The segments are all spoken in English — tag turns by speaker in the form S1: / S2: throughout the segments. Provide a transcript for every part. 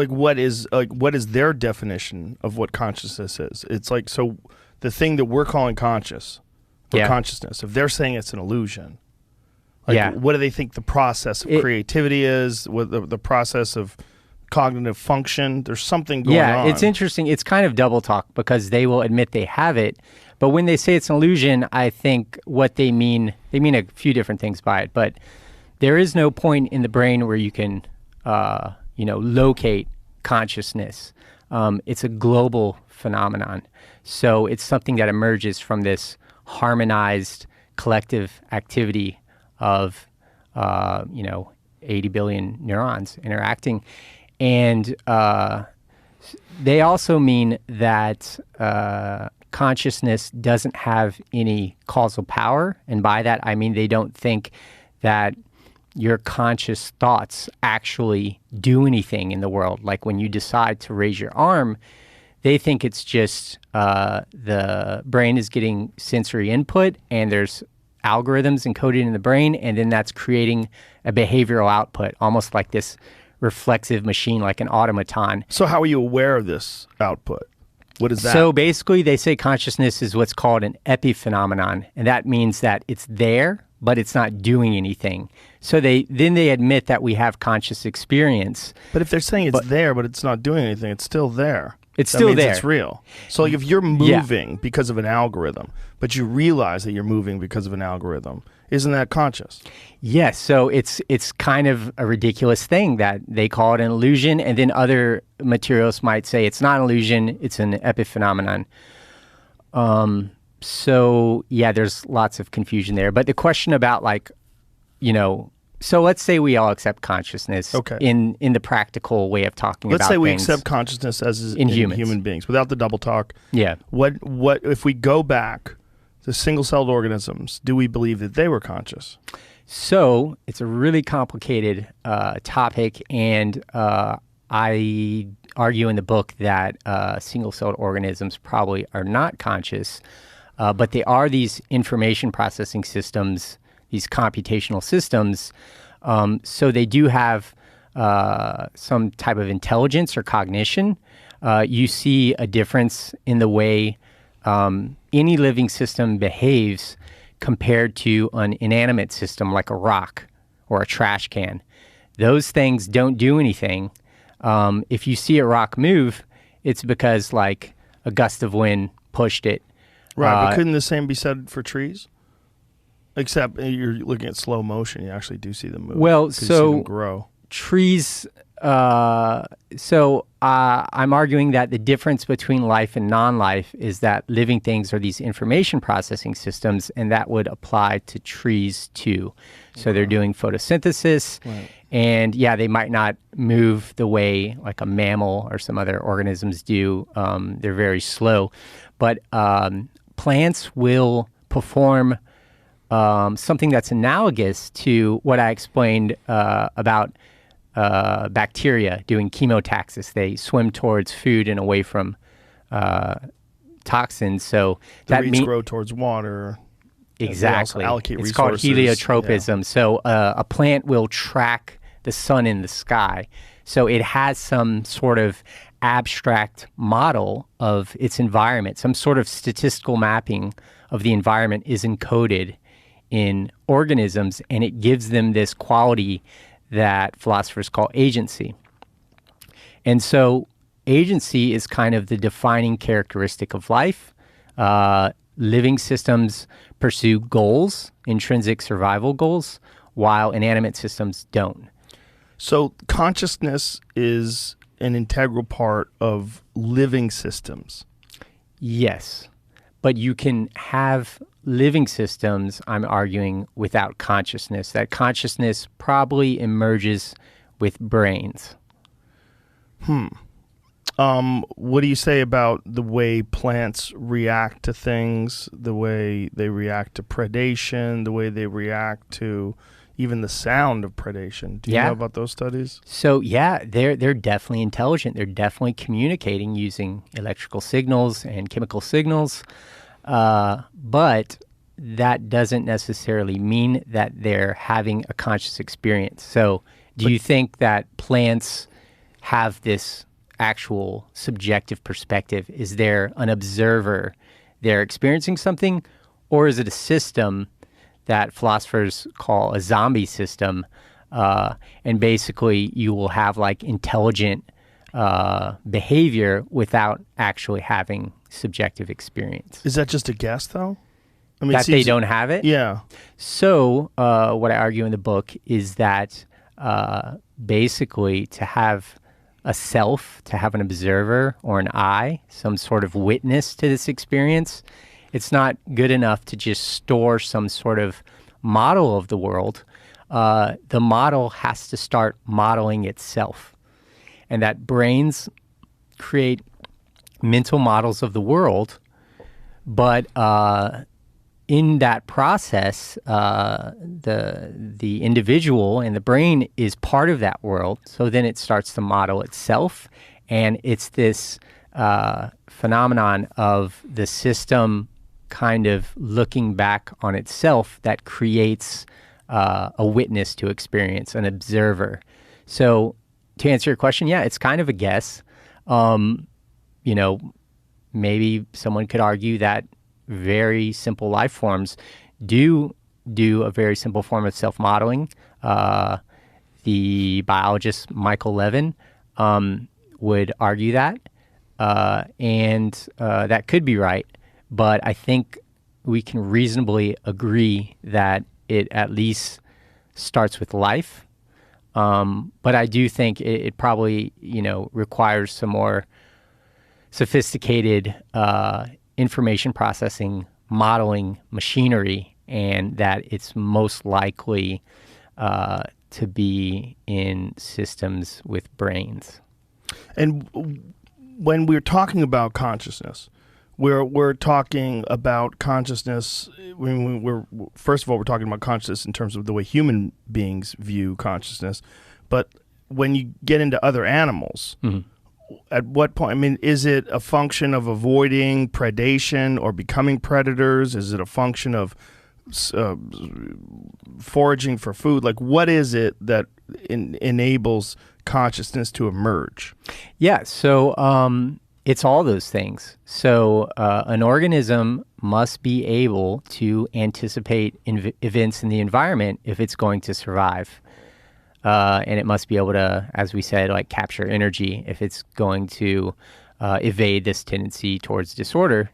S1: like what is their definition of what consciousness is? It's like, so the thing that we're calling conscious or consciousness, if they're saying it's an illusion, like what do they think the process of creativity is? What the process of cognitive function? There's something going on.
S2: Yeah, it's interesting. It's kind of double talk because they will admit they have it, but when they say it's an illusion, I think what they mean a few different things by it. But there is no point in the brain where you can, locate consciousness. It's a global phenomenon. So it's something that emerges from this harmonized collective activity of, 80 billion neurons interacting. And they also mean that consciousness doesn't have any causal power. And by that, I mean they don't think that your conscious thoughts actually do anything in the world. Like when you decide to raise your arm, they think it's just the brain is getting sensory input and there's algorithms encoded in the brain, and then that's creating a behavioral output, almost like this reflexive machine, like an automaton.
S1: So how are you aware of this output? What is that?
S2: So basically, they say consciousness is what's called an epiphenomenon, and that means that it's there, but it's not doing anything. So they admit that we have conscious experience.
S1: But if they're saying it's there, but it's not doing anything, it's still there.
S2: It's still there.
S1: It's real. So like if you're moving because of an algorithm, but you realize that you're moving because of an algorithm, isn't that conscious?
S2: Yes. So it's kind of a ridiculous thing that they call it an illusion, and then other materials might say it's not an illusion, it's an epiphenomenon. So yeah, there's lots of confusion there. But the question about so let's say we all accept consciousness in the practical way of talking about things.
S1: Let's say we accept consciousness as in human beings, without the double talk.
S2: Yeah.
S1: What if we go back to single-celled organisms, do we believe that they were conscious?
S2: So it's a really complicated topic, and I argue in the book that single-celled organisms probably are not conscious, but they are these information processing systems, these computational systems. So they do have some type of intelligence or cognition. You see a difference in the way any living system behaves compared to an inanimate system like a rock or a trash can. Those things don't do anything. If you see a rock move, it's because like a gust of wind pushed it.
S1: Right, but couldn't the same be said for trees? Except you're looking at slow motion, you actually do see them move.
S2: Well,
S1: you see
S2: so
S1: them grow.
S2: Trees. I'm arguing that the difference between life and non-life is that living things are these information processing systems, and that would apply to trees too. So they're doing photosynthesis, and they might not move the way like a mammal or some other organisms do. They're very slow, but plants will perform something that's analogous to what I explained about bacteria doing chemotaxis. They swim towards food and away from toxins. So
S1: the roots grow towards water.
S2: Exactly.
S1: Allocate
S2: it's
S1: resources.
S2: called heliotropism. Yeah. So a plant will track the sun in the sky. So it has some sort of abstract model of its environment. Some sort of statistical mapping of the environment is encoded in organisms, and it gives them this quality that philosophers call agency. And so agency is kind of the defining characteristic of life. Living systems pursue goals, intrinsic survival goals, while inanimate systems don't.
S1: So consciousness is an integral part of living systems.
S2: Yes, but you can have living systems, I'm arguing, without consciousness. That consciousness probably emerges with brains.
S1: What do you say about the way plants react to things, the way they react to predation, the way they react to even the sound of predation? Do you know about those studies?
S2: So they're definitely intelligent. They're definitely communicating using electrical signals and chemical signals. But that doesn't necessarily mean that they're having a conscious experience. So do you think that plants have this actual subjective perspective? Is there an observer there experiencing something, or is it a system that philosophers call a zombie system? And basically, you will have like intelligent behavior without actually having subjective experience.
S1: Is that just a guess, though? I mean,
S2: That they don't have it?
S1: Yeah.
S2: So what I argue in the book is that basically to have a self, to have an observer or an I, some sort of witness to this experience, it's not good enough to just store some sort of model of the world. The model has to start modeling itself. And that brains create mental models of the world, but in that process, the individual and the brain is part of that world. So then it starts to model itself, and it's this phenomenon of the system kind of looking back on itself that creates a witness to experience, an observer. So to answer your question, yeah, it's kind of a guess. Maybe someone could argue that very simple life forms do a very simple form of self-modeling. The biologist Michael Levin would argue that, and that could be right. But I think we can reasonably agree that it at least starts with life. But I do think it probably, requires some more sophisticated information processing, modeling machinery, and that it's most likely to be in systems with brains.
S1: And when we're talking about consciousness, we're talking about consciousness. First of all, we're talking about consciousness in terms of the way human beings view consciousness. But when you get into other animals, at what point? I mean, is it a function of avoiding predation or becoming predators? Is it a function of foraging for food? Like, what is it that enables consciousness to emerge?
S2: Yeah, so it's all those things. So an organism must be able to anticipate events in the environment if it's going to survive. And it must be able to, as we said, like capture energy if it's going to evade this tendency towards disorder.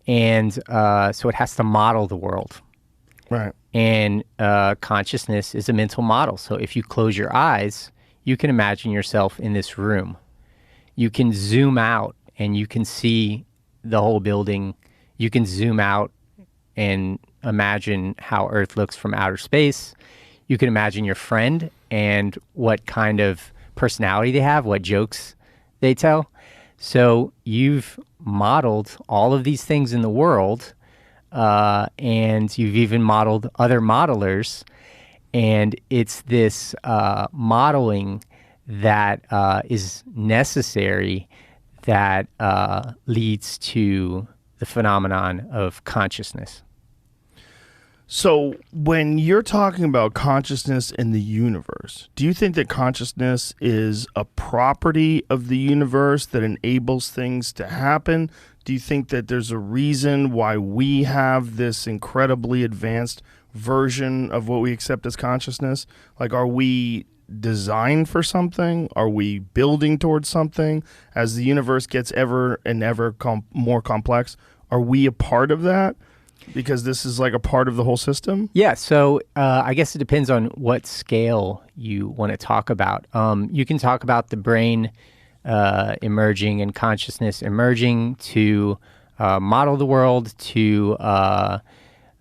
S2: And so it has to model the world.
S1: Right.
S2: And consciousness is a mental model. So if you close your eyes, you can imagine yourself in this room. You can zoom out and you can see the whole building. You can zoom out and imagine how Earth looks from outer space. You can imagine your friend and what kind of personality they have, what jokes they tell. So you've modeled all of these things in the world, and you've even modeled other modelers. And it's this modeling that is necessary that leads to the phenomenon of consciousness.
S1: So when you're talking about consciousness in the universe, do you think that consciousness is a property of the universe that enables things to happen? Do you think that there's a reason why we have this incredibly advanced version of what we accept as consciousness? Like, are we designed for something? Are we building towards something? As the universe gets ever and ever more complex, are we a part of that? Because this is like a part of the whole system?
S2: Yeah, so I guess it depends on what scale you want to talk about. You can talk about the brain emerging and consciousness emerging to model the world, to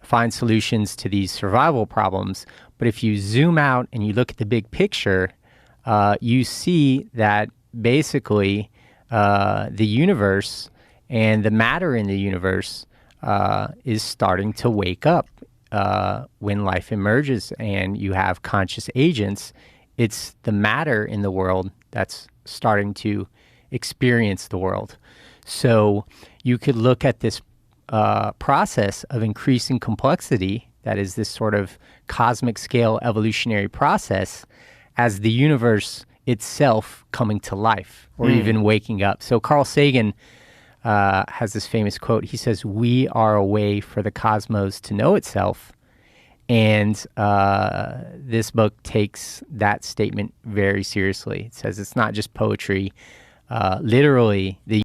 S2: find solutions to these survival problems. But if you zoom out and you look at the big picture, you see that basically the universe and the matter in the universe is starting to wake up when life emerges and you have conscious agents. It's the matter in the world that's starting to experience the world. So you could look at this process of increasing complexity, that is this sort of cosmic scale evolutionary process, as the universe itself coming to life or even waking up. So Carl Sagan has this famous quote. He says, "We are a way for the cosmos to know itself." And this book takes that statement very seriously. It says it's not just poetry. Literally, the